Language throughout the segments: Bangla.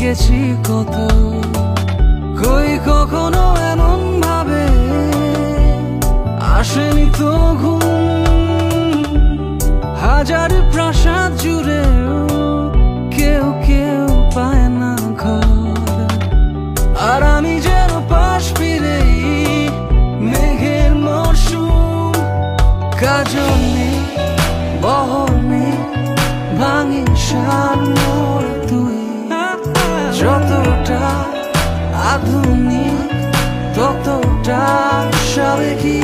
জেগেছি কত, কই কখনো এমন ভাবে আসেনি তো ঘুম। হাজার প্রাসাদ জুড়ে কেউ কেউ পায় না ঘর, আর আমি যেন পাশ ফিরেই মেঘের মরশুম। কাজল নেই, বহর নেই, ভাঙে সার মোর তুই। যতটা আধুনিক ততটা সাবেকি।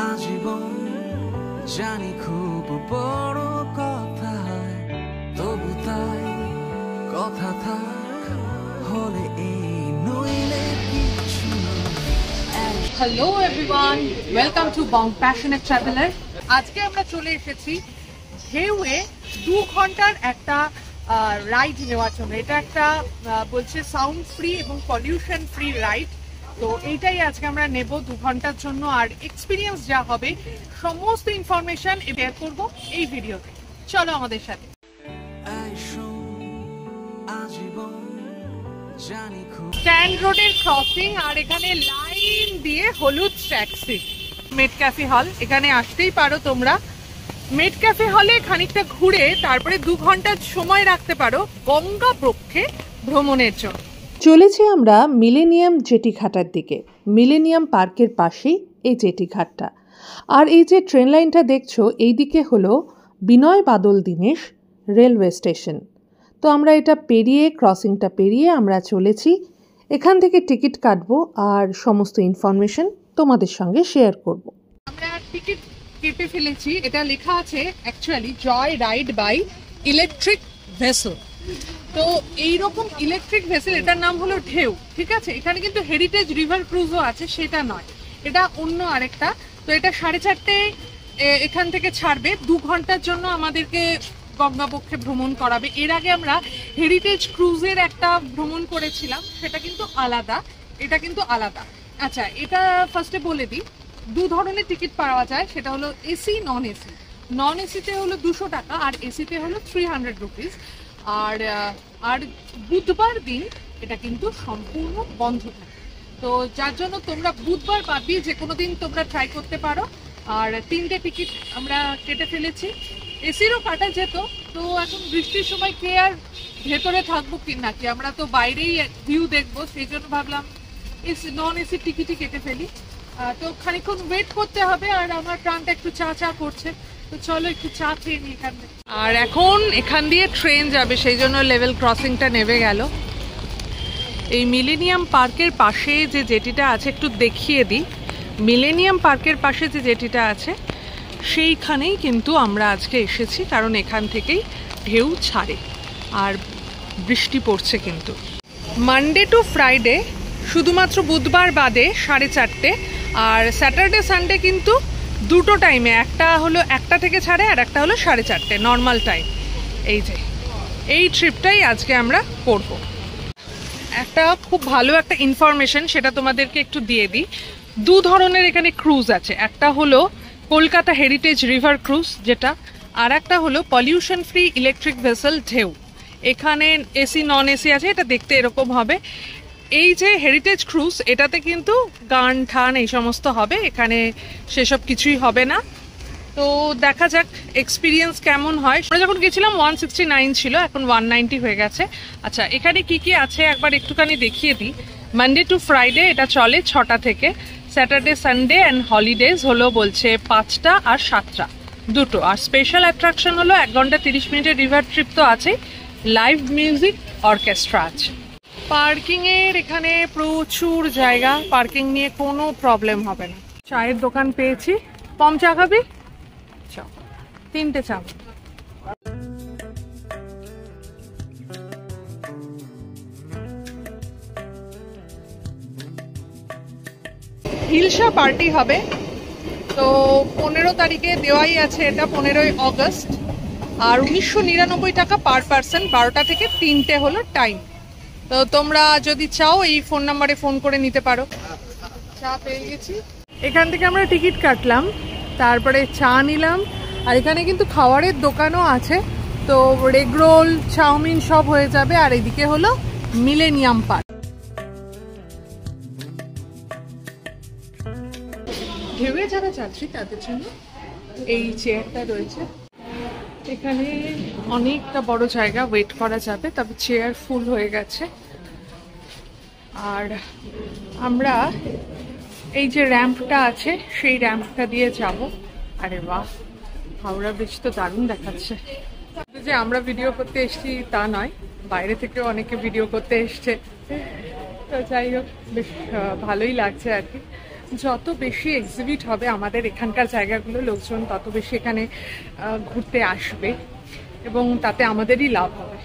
আজীবন জানি খুব বড় কথা, তবু তাই কথা থাক হলে এই নইলে কিছু। Hello everyone, welcome to bound passionate traveller. আজকে আমরা চলে এসেছি ঢেউয়ে 2 ঘন্টার একটা রাইড নেওয়ার জন্য। এটা একটা বলছে সাউন্ড ফ্রি এবং পলিউশন ফ্রি রাইড। তো এইটাই আজকে আমরা নেব 2 ঘন্টার জন্য। আর এক্সপিরিয়েন্স যা হবে সমস্ত ইনফরমেশন শেয়ার করব এই ভিডিওতে। চলো আমাদের সাথে। স্ট্যান্ড রোডের ক্রসিং, আর এখানে লাইন দিয়ে হলুদ ট্যাক্সি। মেড ক্যাফে হল, এখানে আসতেই পারো তোমরা। মেড ক্যাফে হলে খানিকটা ঘুরে তারপরে 2 ঘন্টার সময় রাখতে পারো গঙ্গা বক্ষে ভ্রমণের জন্য। চলেছি আমরা মিলেনিয়াম জেটি ঘাটার দিকে। মিলেনিয়াম পার্কের পাশেই এই জেটি ঘাটটা। আর এই যে ট্রেন লাইনটা দেখছো, এই দিকে হলো বিনয় বাদল দীনেশ রেলওয়ে স্টেশন। তো আমরা এটা পেরিয়ে, ক্রসিংটা পেরিয়ে আমরা চলেছি। এখান থেকে টিকিট কাটবো আর সমস্ত ইনফরমেশন তোমাদের সঙ্গে শেয়ার করব। আমরা টিকিট কেটে ফেলেছি। এটা লেখা আছে actually joy ride by electric vessel. তো এইরকম ইলেকট্রিক ভেসেল, এটার নাম হলো ঢেউ, ঠিক আছে। এখানে কিন্তু হেরিটেজ রিভার ক্রুজও আছে, সেটা নয়, এটা অন্য আরেকটা। তো এটা 4:30 এখান থেকে ছাড়বে, 2 ঘন্টার জন্য আমাদেরকে গঙ্গাবক্ষে ভ্রমণ করাবে। এর আগে আমরা হেরিটেজ ক্রুজের একটা ভ্রমণ করেছিলাম, সেটা কিন্তু আলাদা, এটা কিন্তু আলাদা। আচ্ছা, এটা ফার্স্টে বলে দিই, 2 ধরনের টিকিট পাওয়া যায়, সেটা হলো এসি, নন এসি। নন এসিতে হলো 200 টাকা আর এসিতে হলো 300 রুপিস। আর বুধবার দিন এটা কিন্তু সম্পূর্ণ বন্ধ থাকে। তো যার জন্য তোমরা বুধবার বাদ দিয়ে যে কোনো দিন তোমরা ট্রাই করতে পারো। আর 3টে টিকিট আমরা কেটে ফেলেছি। এসিরও কাটা যেত, তো এখন বৃষ্টির সময় কে আর ভেতরে থাকবো কি নাকি, আমরা তো বাইরেই ভিউ দেখবো, সেই জন্য ভাবলাম নন এসির টিকিটই কেটে ফেলি। তো খানিকক্ষণ ওয়েট করতে হবে, আর আমার প্রাণটা একটু চা চা করছে, তো চলো একটু চা খেয়ে নিই এখান থেকে। আর এখন এখান দিয়ে ট্রেন যাবে, সেই জন্য লেভেল ক্রসিংটা নেমে গেল। এই মিলেনিয়াম পার্কের পাশে যে জেটিটা আছে একটু দেখিয়ে দিই। মিলেনিয়াম পার্কের পাশে যে জেটিটা আছে সেইখানেই কিন্তু আমরা আজকে এসেছি, কারণ এখান থেকেই ঢেউ ছাড়ে আর বৃষ্টি পড়ছে। কিন্তু মানডে টু ফ্রাইডে শুধুমাত্র বুধবার বাদে 4:30, আর স্যাটারডে সানডে কিন্তু 2টো টাইমে, একটা হলো 1টা থেকে ছাড়ে আর একটা হলো 4:30 নর্মাল টাইম। এই যে এই ট্রিপটাই আজকে আমরা করব। একটা খুব ভালো একটা ইনফরমেশন, সেটা তোমাদেরকে একটু দিয়ে দিই। 2 ধরনের এখানে ক্রুজ আছে, একটা হলো কলকাতা হেরিটেজ রিভার ক্রুজ যেটা, আর একটা হলো পলিউশন ফ্রি ইলেকট্রিক ভেসেল ঢেউ। এখানে এসি, নন এসি আছে, এটা দেখতে এরকম হবে। এই যে হেরিটেজ ক্রুজ, এটাতে কিন্তু গান ঠান এই সমস্ত হবে, এখানে সেসব কিছুই হবে না। তো দেখা যাক এক্সপিরিয়েন্স কেমন হয়। আমরা যখন গেছিলাম 169 ছিল, এখন 190 হয়ে গেছে। আচ্ছা, এখানে কি কি আছে একবার একটুখানি দেখিয়ে দিই। মানডে টু ফ্রাইডে এটা চলে 6টা থেকে। স্যাটারডে সানডে অ্যান্ড হলিডেজ হলো বলছে 5টা আর 7টা, 2টো। আর স্পেশাল অ্যাট্রাকশন হলো 1 ঘন্টা 30 মিনিটের রিভার ট্রিপ তো আছে, লাইভ মিউজিক অর্কেস্ট্রা আছে। পার্কিংয়ের এখানে প্রচুর জায়গা, পার্কিং নিয়ে কোনো প্রবলেম হবে না। চায়ের দোকান পেয়েছি। পম চা খাবি? চা, 3টে চা। হিলসা পার্টি হবে, তো 15 তারিখে দেওয়াই আছে, এটা 15ই অগস্ট। আর 1999 টাকা পার পার্সন, 12টা থেকে 3টে হলো টাইম। তো তোমরা যদি চাও এই ফোন নাম্বারে ফোন করে নিতে পারো। চা পেয়ে গেছি, এখান থেকে আমরা টিকিট কাটলাম, তারপরে চা নিলাম, আর এখানে কিন্তু খাবারের দোকানও আছে, তো এগ রোল, চাউমিন সব হয়ে যাবে। আর এদিকে হলো মিলেনিয়াম পার্ক। ঢেউয়ে যারা যাত্রী তাদের জন্য এই চেয়ারটা রয়েছে। এখানে অনেকটা বড় জায়গা, ওয়েট করা যাবে, তবে চেয়ার ফুল হয়ে গেছে। আর আমরা এই যে র্যাম্পটা আছে সেই র্যাম্পটা দিয়ে যাব। আরে বাহ, হাওড়া ব্রিজ তো দারুণ দেখাচ্ছে। যে আমরা ভিডিও করতে এসেছি তা নয়, বাইরে থেকেও অনেকে ভিডিও করতে এসছে। তো যাই হোক, বেশ ভালোই লাগছে আর কি। যত বেশি এক্সিবিট হবে আমাদের এখানকার জায়গাগুলো, লোকজন তত বেশি এখানে ঘুরতে আসবে এবং তাতে আমাদেরই লাভ হবে।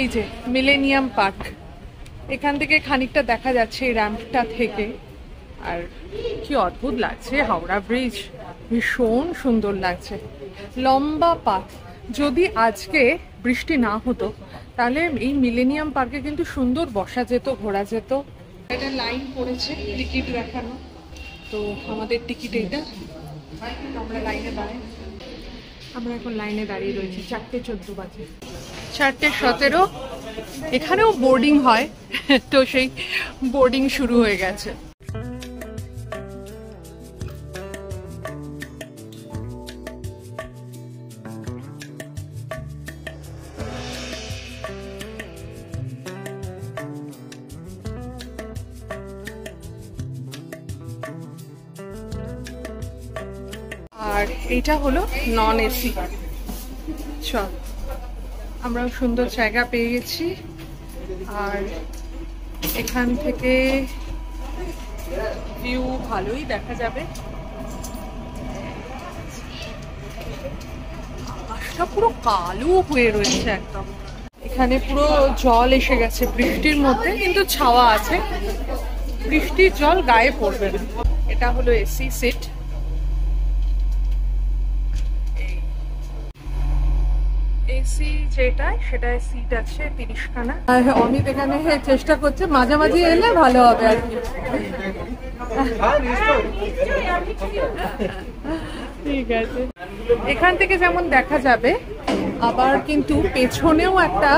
এই যে মিলেনিয়াম পার্ক, এখান থেকে খানিকটা দেখা যাচ্ছে এই র্যাম্পটা থেকে। আর কি অদ্ভুত লাগছে হাওড়া ব্রিজ, ভীষণ সুন্দর লাগছে। লম্বা পাথ, যদি আজকে বৃষ্টি না হতো তাহলে এই মিলেনিয়াম পার্কে কিন্তু সুন্দর বসা যেত, ঘোরা যেত। এটা লাইন পড়েছে টিকিট দেখানো, তো আমাদের টিকিট এইটা, আমরা লাইনে দাঁড়াই। আমরা এখন লাইনে দাঁড়িয়ে রয়েছি, 4:14 বাজে, 4:17। এখানেও বোর্ডিং হয়, তো সেই বোর্ডিং শুরু হয়ে গেছে। আর এইটা হলো নন এসি। চল, আমরা সুন্দর জায়গা পেয়ে গেছি। আর এখান থেকে ভিউ ভালোই দেখা যাবে। আকাশটা পুরো কালো হয়ে রয়েছে একদম। এখানে পুরো জল এসে গেছে বৃষ্টির মধ্যে, কিন্তু ছাওয়া আছে, বৃষ্টির জল গায়ে পড়বে না। এটা হলো এসি সিট। এসি যেটা সেটায় সিট আছে 30খানা। আর অমিত এখানে চেষ্টা করছে, মাঝামাঝি এলে ভালো হবে আর কি। ঠিক আছে, এখান থেকে যেমন দেখা যাবে, আবার কিন্তু পেছনেও একটা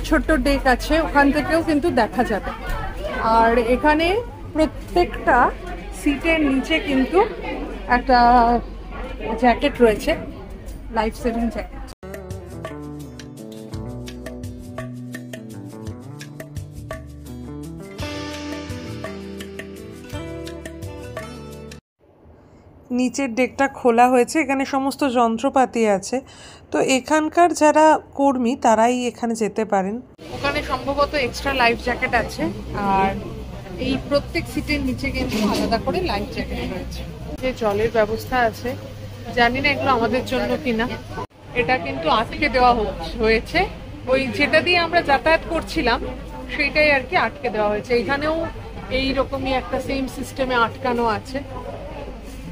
ছোট্ট ডেক আছে, ওখান থেকেও কিন্তু দেখা যাবে। আর এখানে প্রত্যেকটা সিটের নিচে কিন্তু একটা জ্যাকেট রয়েছে, লাইফ সেভিং জ্যাকেট। নিচের ডেকটা খোলা হয়েছে, এখানে সমস্ত যন্ত্রপাতি আছে। তো এখানকার যারা কর্মী তারাই এখানে যেতে পারেন। ওখানে সম্ভবত এক্সট্রা লাইফ জ্যাকেট আছে। আর এই প্রত্যেক সিটের নিচে কিন্তু আলাদা করে লাইফ জ্যাকেট রয়েছে। যে জলের ব্যবস্থা আছে, জানি না এগুলো আমাদের জন্য কিনা। এটা কিন্তু আটকে দেওয়া হয়েছে, ওই যেটা দিয়ে আমরা যাতায়াত করছিলাম সেইটাই আর কি আটকে দেওয়া হয়েছে। এখানেও এইরকমই একটা সেম সিস্টেমে আটকানো আছে।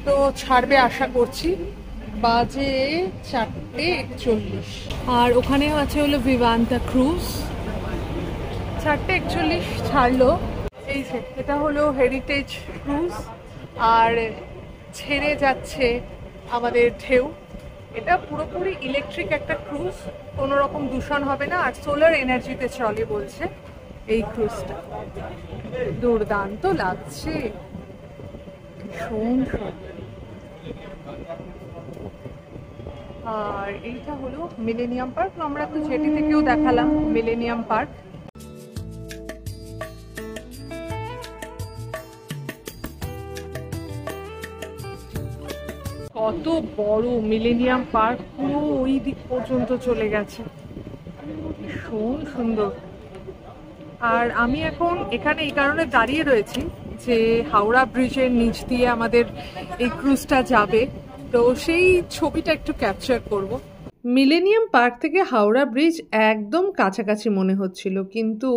তো ছাড়বে আশা করছি, বাজে 4:41। আর ওখানেও আছে হলো ভিভান্তা ক্রুজ, 4:41 ছাড়লো। এই যে এটা হলো হেরিটেজ ক্রুজ, আর ছেড়ে যাচ্ছে আমাদের ঢেউ। এটা পুরোপুরি ইলেকট্রিক একটা ক্রুজ, কোনো রকম দূষণ হবে না, আর সোলার এনার্জিতে চলে বলছে এই ক্রুজটা। দুর্দান্ত লাগছে, ভীষণ সুন্দর। আর এইটা হলো মিলেনিয়াম পার্ক। আমরা তো জেটি থেকেও দেখালাম মিলেনিয়াম পার্ক। কত বড় মিলেনিয়াম পার্ক, পুরো ওই দিক পর্যন্ত চলে গেছে, ভীষণ সুন্দর। আর আমি এখন এখানে এই কারণে দাঁড়িয়ে রয়েছি যে হাওড়া ব্রিজের নিচ দিয়ে আমাদের এই ক্রুজটা যাবে, তো সেই ছবিটা একটু ক্যাপচার করব। মিলেনিয়াম পার্ক থেকে হাওড়া ব্রিজ একদম কাছাকাছি মনে হচ্ছিল, কিন্তু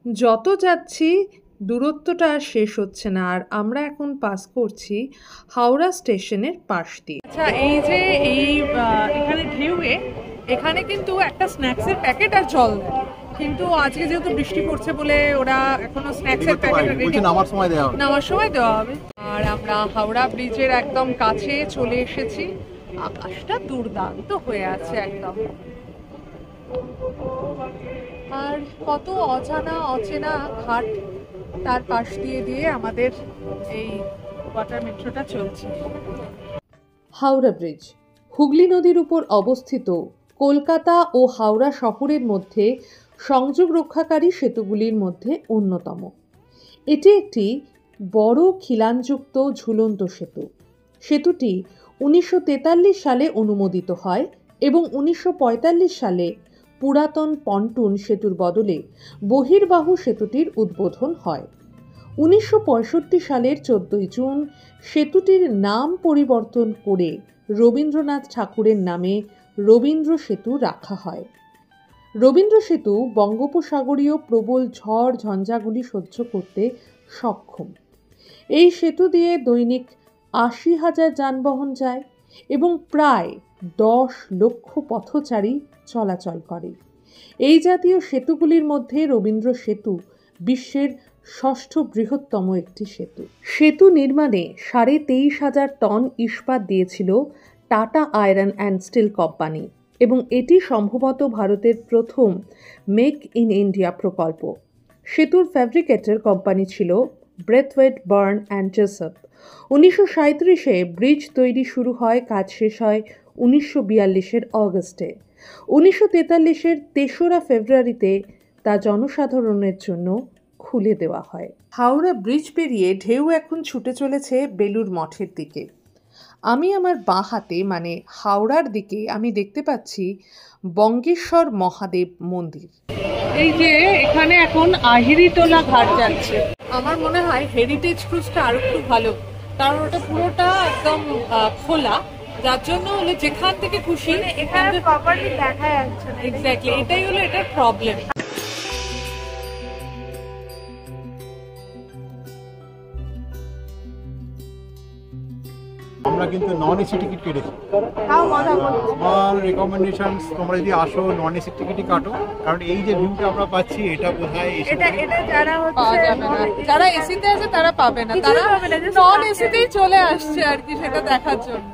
যত যাচ্ছি দূরত্বটা আর শেষ হচ্ছে না। আর আমরা এখন পাস করছি হাওড়া স্টেশনের পাশ দিয়ে। আচ্ছা, এই যে এখানে ঢেউয়ে এখানে কিন্তু একটা স্ন্যাক্সের প্যাকেট আর জল দেয়, কিন্তু আজকে যেহেতু বৃষ্টি পড়ছে বলে ওরা এখনো স্ন্যাক্সের প্যাকেট নামার সময় দেওয়া হবে। আর আমরা হাওড়া ব্রিজের একদম কাছে চলে এসেছি। আকাশটা দুর্দান্ত হয়ে আছে একদম। আর কত অজানা অচেনা ঘাট তার পাশ দিয়ে দিয়ে আমাদের এই ওয়াটার মেট্রোটা চলছে। হাওড়া ব্রিজ হুগলি নদীর উপর অবস্থিত কলকাতা ও হাওড়া শহরের মধ্যে সংযোগ রক্ষাকারী সেতুগুলির মধ্যে অন্যতম। এটি একটি বড় খিলানযুক্ত ঝুলন্ত সেতু। সেতুটি 1943 সালে অনুমোদিত হয় এবং 1945 সালে পুরাতন পন্টুন সেতুর বদলে বহির্বাহু সেতুটির উদ্বোধন হয়। 1965 সালের 14 জুন সেতুটির নাম পরিবর্তন করে রবীন্দ্রনাথ ঠাকুরের নামে রবীন্দ্র সেতু রাখা হয়। রবীন্দ্র সেতু বঙ্গোপসাগরীয় প্রবল ঝড় ঝঞ্ঝাগুলি সহ্য করতে সক্ষম। এই সেতু দিয়ে দৈনিক 80,000 যানবাহন যায় এবং প্রায় 10 লক্ষ পথচারী চলাচল করে। এই জাতীয় সেতুগুলির মধ্যে রবীন্দ্র সেতু বিশ্বের 6ষ্ঠ বৃহত্তম একটি সেতু। সেতু নির্মাণে 23,500 টন ইস্পাত দিয়েছিল tata iron and steel company এবং এটি সম্ভবত ভারতের প্রথম মেক ইন ইন্ডিয়া প্রকল্প। সেতুর ফ্যাব্রিকেটর কোম্পানি ছিল ব্রেথওয়েট বার্ন অ্যান্ড জোসেফ। 1937-এ ব্রিজ তৈরি শুরু হয়, কাজ শেষ হয় 1942-এর অগস্টে। 1943-এর 3রা ফেব্রুয়ারিতে তা জনসাধারণের জন্য খুলে দেওয়া হয়। হাওড়া ব্রিজ পেরিয়ে ঢেউ এখন ছুটে চলেছে বেলুর মঠের দিকে। আমি আমার বাঁ হাতে মানে হাওড়ার দিকে আমি দেখতে পাচ্ছি বঙ্গেশ্বর মহাদেব মন্দির। এই যে এখানে এখন আহিরিটোলা ঘাট যাচ্ছে। আমার মনে হয় হেরিটেজ ক্রুজটা আরো একটু ভালো, কারণ ওটা পুরোটা একদম খোলা, যার জন্য হলো যেখান থেকে খুশি এখানে প্রপারলি দেখা যাচ্ছে না। এক্স্যাক্টলি, এটাই হলো এটার প্রবলেম। আমরা কিন্তু নন এসি টিকিট কেটেছি। আমার রেকমেন্ডেশন, তোমরা যদি আসো নন এসি টিকিটই কাটো, কারণ এই যে ভিউটা আমরা পাচ্ছি এটা বোধহয় এটা যারা পাওয়া যাবে না, যারা এসিতে আছে তারা পাবে না, তারা নন এসিতেই চলে আসছে আর কি সেটা দেখার জন্য।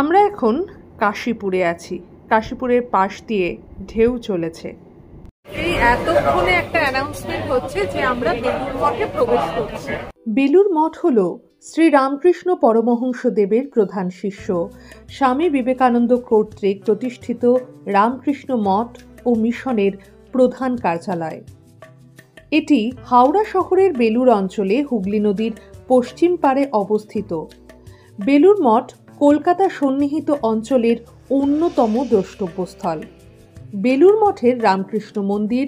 আমরা এখন কাশীপুরে আছি। কাশীপুরের পাশ দিয়ে ঢেউ চলেছে। এই এতক্ষণে একটা অ্যানাউন্সমেন্ট হচ্ছে যে আমরা বেলুর মঠে প্রবেশ করছি। বেলুর মঠ হল শ্রী রামকৃষ্ণ পরমহংস দেবের প্রধান শিষ্য স্বামী বিবেকানন্দ কর্তৃক প্রতিষ্ঠিত রামকৃষ্ণ মঠ ও মিশনের প্রধান কার্যালয়। এটি হাওড়া শহরের বেলুর অঞ্চলে হুগলি নদীর পশ্চিম পাড়ে অবস্থিত। বেলুর মঠ কলকাতা সন্নিহিত অঞ্চলের অন্যতম দ্রষ্টব্যস্থল। বেলুর মঠের রামকৃষ্ণ মন্দির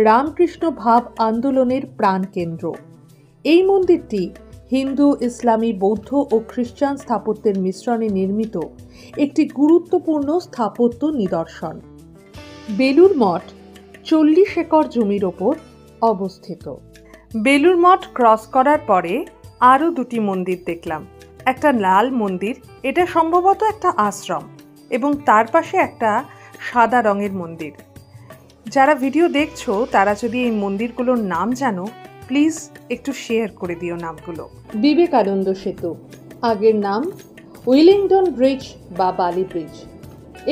রামকৃষ্ণ ভাব আন্দোলনের প্রাণকেন্দ্র। এই মন্দিরটি হিন্দু, ইসলামী, বৌদ্ধ ও খ্রিস্টান স্থাপত্যের মিশ্রণে নির্মিত একটি গুরুত্বপূর্ণ স্থাপত্য নিদর্শন। বেলুর মঠ 40 একর জমির ওপর অবস্থিত। বেলুর মঠ ক্রস করার পরে আরও 2টি মন্দির দেখলাম। একটা লাল মন্দির, এটা সম্ভবত একটা আশ্রম, এবং তার পাশে একটা সাদা রঙের মন্দির। যারা ভিডিও দেখছো তারা যদি এই মন্দিরগুলোর নাম জানো, প্লিজ একটু শেয়ার করে দিও নামগুলো। বিবেকানন্দ সেতু, আগের নাম উইলিংটন ব্রিজ বা বালি ব্রিজ।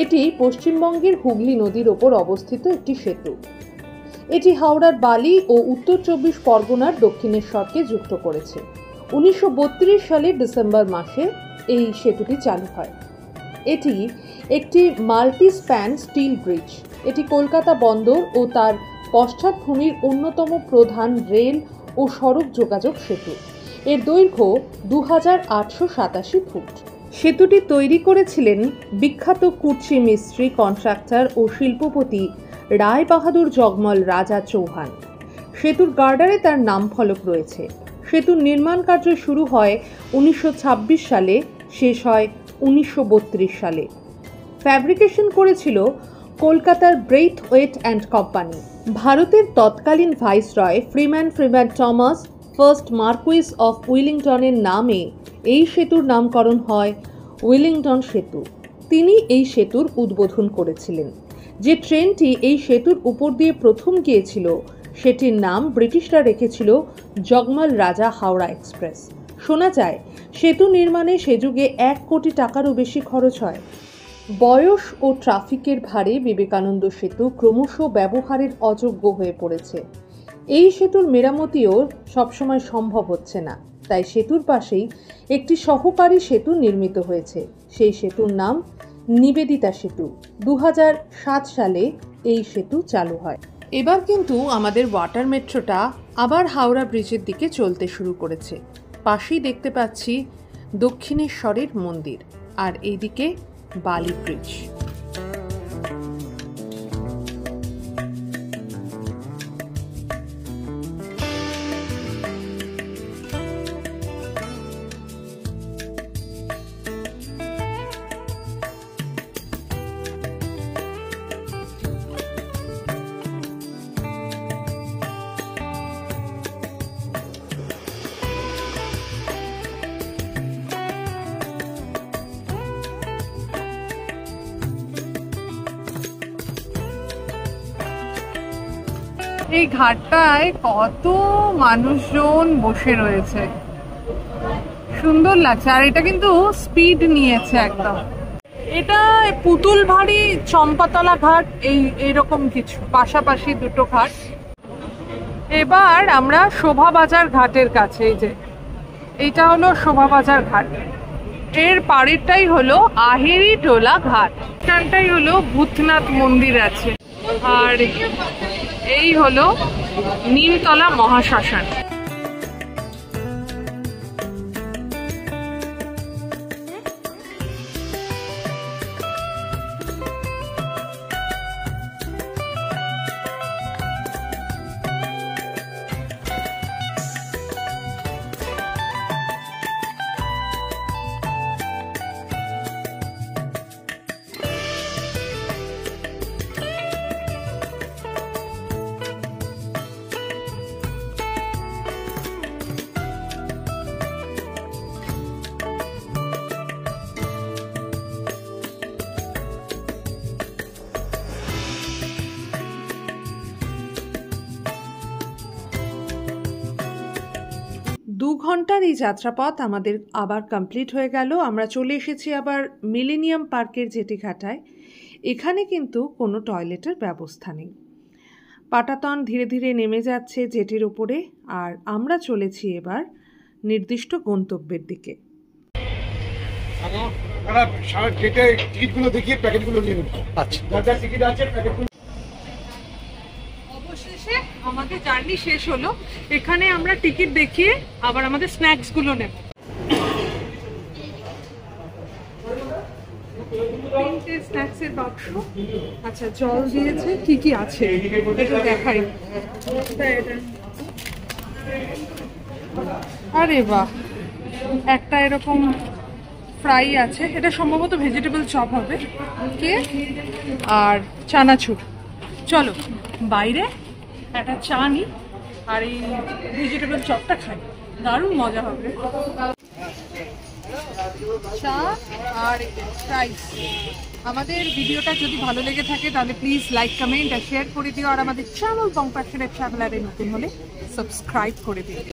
এটি পশ্চিমবঙ্গের হুগলি নদীর ওপর অবস্থিত একটি সেতু। এটি হাওড়ার বালি ও উত্তর 24 পরগনার দক্ষিণেশ্বরকে যুক্ত করেছে। 1932 সালের ডিসেম্বর মাসে এই সেতুটি চালু হয়। এটি একটি মাল্টি স্প্যান স্টিল ব্রিজ। এটি কলকাতা বন্দর ও তার পশ্চাৎভূমির অন্যতম প্রধান রেল ও সড়ক যোগাযোগ সেতু। এর দৈর্ঘ্য 2887 ফুট। সেতুটি তৈরি করেছিলেন বিখ্যাত কুর্চি মিস্ত্রি, কন্ট্রাক্টর ও শিল্পপতি রায় বাহাদুর জগমল রাজা চৌহান। সেতুর গার্ডারে তার নাম ফলক রয়েছে। সেতুর নির্মাণ কার্য শুরু হয় 1926 সালে, শেষ হয় 1932 সালে। ফ্যাব্রিকেশন করেছিল কলকাতার ব্রেথওয়েট অ্যান্ড কোম্পানি। ভারতের তৎকালীন viceroy Freeman Thomas first Marquess of উইলিংটনের নামে এই সেতুর নামকরণ হয় উইলিংটন সেতু। তিনি এই সেতুর উদ্বোধন করেছিলেন। যে ট্রেনটি এই সেতুর উপর দিয়ে প্রথম গিয়েছিল সেটির নাম ব্রিটিশরা রেখেছিল জগমল রাজা হাওড়া এক্সপ্রেস। শোনা যায় সেতু নির্মাণে সে যুগে 1 কোটি টাকারও বেশি খরচ হয়। বয়স ও ট্রাফিকের ভারে বিবেকানন্দ সেতু ক্রমশ ব্যবহারের অযোগ্য হয়ে পড়েছে। এই সেতুর মেরামতিও সবসময় সম্ভব হচ্ছে না, তাই সেতুর পাশেই একটি সহকারী সেতু নির্মিত হয়েছে। সেই সেতুর নাম নিবেদিতা সেতু। 2007 সালে এই সেতু চালু হয়। এবার কিন্তু আমাদের ওয়াটার মেট্রোটা আবার হাওড়া ব্রিজের দিকে চলতে শুরু করেছে। পাশেই দেখতে পাচ্ছি দক্ষিণেশ্বরের মন্দির, আর এইদিকে বালি ব্রিজ। এই ঘাটটায় কত মানুষজন বসে রয়েছে, সুন্দর লাগছে। আর এটা কিন্তু স্পিড নিয়েছে একদম। এটা পুতুল ভাড়ি, চম্পাতলা ঘাট, এইরকম কিছু পাশাপাশি দুটো ঘাট। এবার আমরা শোভাবাজার ঘাটের কাছে, এই যে এইটা হলো শোভাবাজার ঘাট, এর পাড়েরটাই হলো আহেরি টোলা ঘাট, এখানটাই হলো ভূতনাথ মন্দির আছে, আর এই হলো নিমতলা মহাশ্মশান। দু ঘন্টার এই যাত্রাপথ আমাদের আবার কমপ্লিট হয়ে গেল। আমরা চলে এসেছি আবার মিলেনিয়াম পার্কের জেটিঘাটায়। এখানে কিন্তু কোনো টয়লেটের ব্যবস্থা নেই। পাটাতন ধীরে ধীরে নেমে যাচ্ছে জেটির ওপরে, আর আমরা চলেছি এবার নির্দিষ্ট গন্তব্যের দিকে। অবশেষে আমাদের জার্নি শেষ হলো। এখানে আমরা টিকিট দেখিয়ে আবার আমাদের স্ন্যাক্স গুলো নেব। তিনটে স্ন্যাক্সের বাক্স, আচ্ছা জল দিয়েছে, কি কি আছে একটু দেখাই। আরে বাহ, একটা এরকম ফ্রাই আছে, এটা সম্ভবত ভেজিটেবল চপ হবে, কেক আর চানাচুর। চলো বাইরে একটা চা নিই আর এই ভেজিটেবল চপটা খাই, দারুণ মজা হবে। চা আর ফ্রাইস। আমাদের ভিডিওটা যদি ভালো লেগে থাকে তাহলে প্লিজ লাইক, কমেন্ট আর শেয়ার করে দিও, আর আমাদের চ্যানেল কম্প্যাশনেট ট্রাভেলারে নতুন হলে সাবস্ক্রাইব করে দিও।